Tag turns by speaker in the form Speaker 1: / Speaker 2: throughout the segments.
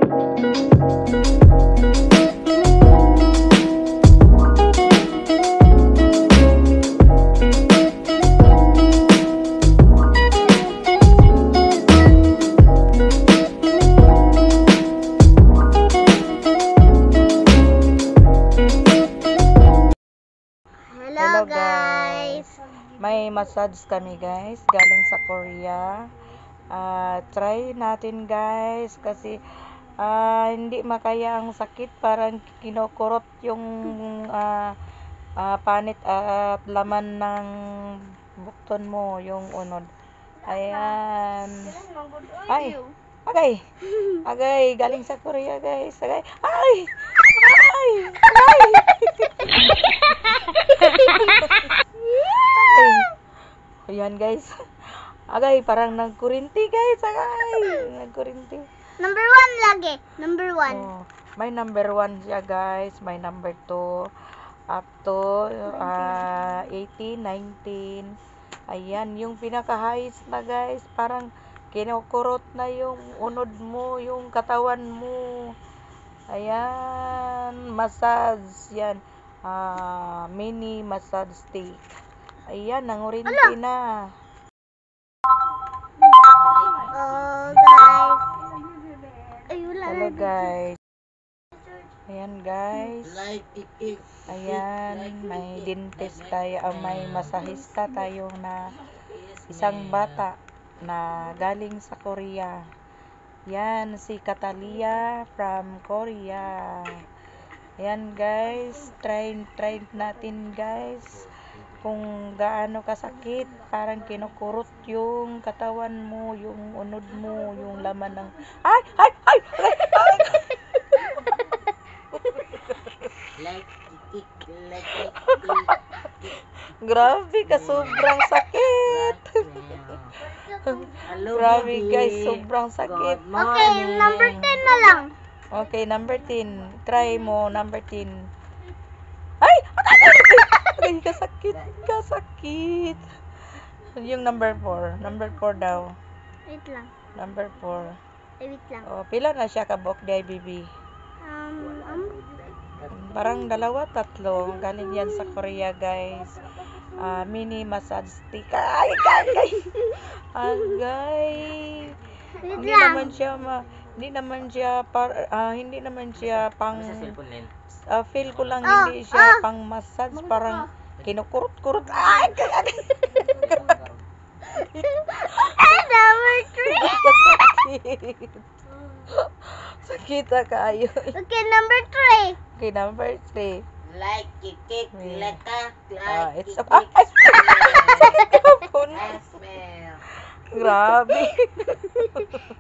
Speaker 1: Hello guys! May massage kami guys, galing sa Korea. Try natin guys kasi hindi makaya ang sakit, parang kinukurot yung panit at laman ng bukton mo, yung unod. Ayan. Ay! Agay! Galing sa Korea guys. Agay! Ay! Ayan guys. Agay, parang nagkurinti guys. Agay, nagkurinti.
Speaker 2: Number 1 lagi. Number 1.
Speaker 1: Oh, may number 1 siya guys. May number 2. Up to 18, 19. Ayan, yung pinaka-highest na guys. Parang kinukurot na yung unod mo, yung katawan mo. Ayan, massage. Yan. Mini massage stick. Ayan, nangurinti na.
Speaker 2: Oh, guys. Ay, wala.
Speaker 1: Hello, guys. Ayan, guys. Ayan, may dentist tayo. May masahista tayo na isang bata na galing sa Korea. Yan, si Katalia from Korea. Ayan, guys. Try natin, guys. Kung gaano kasakit, parang kinukurot yung katawan mo, yung unod mo, yung laman ng... Ay! Grabe ka, sobrang sakit. Grabe guys, sobrang sakit.
Speaker 2: Okay, number 10 na lang.
Speaker 1: Okay, number 10. Try mo, number 10. Ay, kasakit. Yung number 4. Number 4 daw.
Speaker 2: Wait lang.
Speaker 1: Number 4.
Speaker 2: Wait lang.
Speaker 1: Oh, pila na siya kabok day, baby? Parang 2, 3. Galing yan sa Korea, guys. Mini massage stick. Ay! Agay! Hindi naman siya pang feel ko lang hindi siya pang massage, parang kinukurot-kurot. Ay!
Speaker 2: Number 3.
Speaker 1: Sakit kaayo.
Speaker 2: Okay, number 3.
Speaker 1: Okay, number 3.
Speaker 3: Like kikik, leka,
Speaker 1: It's up. Sakit ka po. Grabe.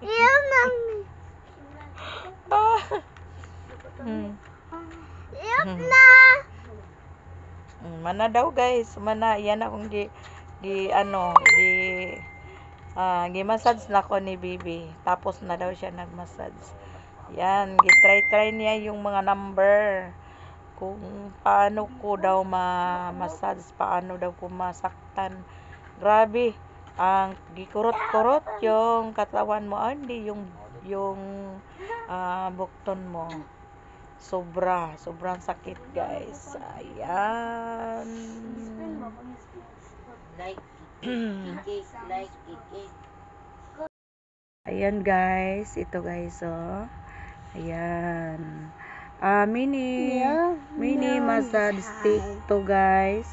Speaker 2: Iyaw namin. Iyaw na.
Speaker 1: Mana daw guys, mana yan akong gi-massage na ko ni Bibi. Tapos na daw siya nag-massage. Yan, gi-try niya yung mga number. Kung paano ko daw ma-massage, paano daw ko masaktan. Grabe, ang gikurot-kurot yung katawan mo, hindi yung bukton mo. Sobrang sakit guys. Ayan. Ayan guys, ito guys, oh. Ayan. Mini massage stick to guys.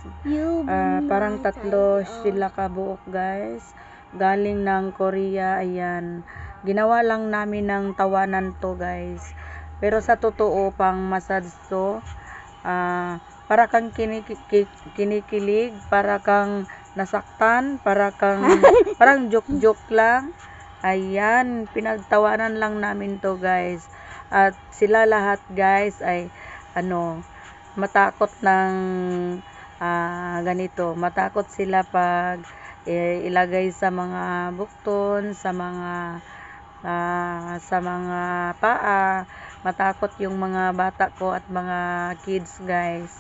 Speaker 1: Parang 3 sila kabuok guys. Galing ng Korea. Ayan. Ginawa lang namin ng tawanan to guys. Pero sa totoo pang massage to. Para kang kinikilig, para kang nasaktan, parang joke lang. Ayan, pinagtawanan lang namin to guys. At sila lahat guys ay matakot ng ganito. Matakot sila pag ilagay sa mga bukton, sa mga paa. Matakot yung mga bata ko at mga kids guys.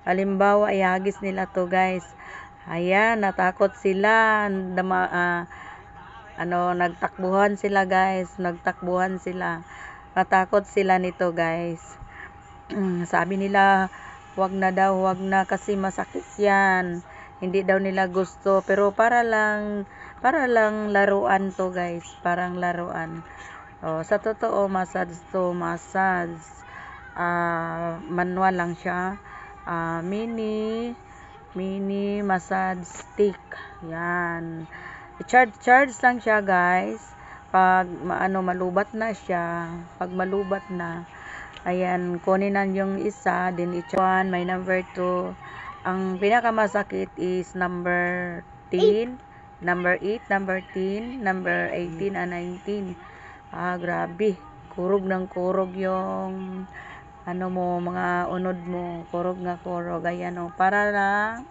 Speaker 1: Halimbawa ihagis nila to guys. Ayan, natakot sila. nagtakbuhan sila guys, nagtakbuhan sila. Natakot sila nito guys. Sabi nila, wag na daw, wag na kasi masakit yan. Hindi daw nila gusto, pero para lang laruan to guys, parang laruan. Sa totoo, massage to, massage. Manual lang siya. Mini massage stick. Yan. Charge lang siya guys. Pag malubat na siya, pag malubat na, ayan, kunin na yung isa, din i-1, may number 2. Ang pinakamasakit is number 10, number 8, number 10, number 18 and 19. Grabe. Kurog ng kurog yung mga unod mo. Kurog nga kurog. Ayan para lang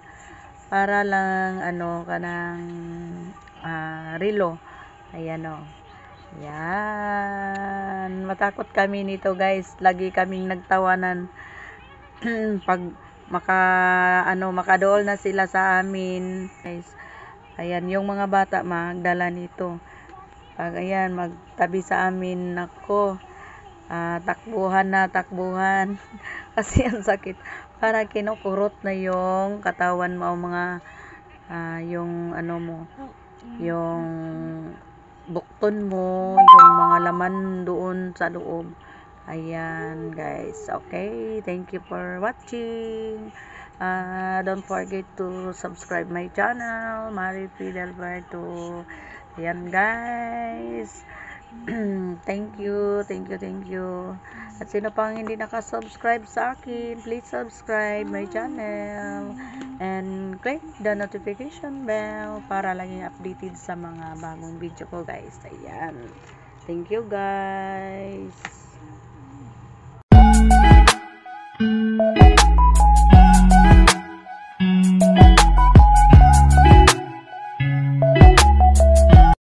Speaker 1: kanang relo. Ayan Yan. Matakot kami nito guys. Lagi kaming nagtawanan pag makadool na sila sa amin guys. Ayan, yung mga bata magdala nito. Pag ayan, magtabi sa amin, nako, takbuhan. Kasi ang sakit. Para kinukurot na yung katawan mo, yung yung bukton mo, yung mga laman doon sa loob. Ayan guys. Okay, thank you for watching. Don't forget to subscribe my channel, Mari Fidel Alberto. Ayan guys. Thank you. At sino pang hindi nakasubscribe sa akin, please subscribe my channel and click the notification bell para laging updated sa mga bagong video ko guys. Ayan. Thank you guys.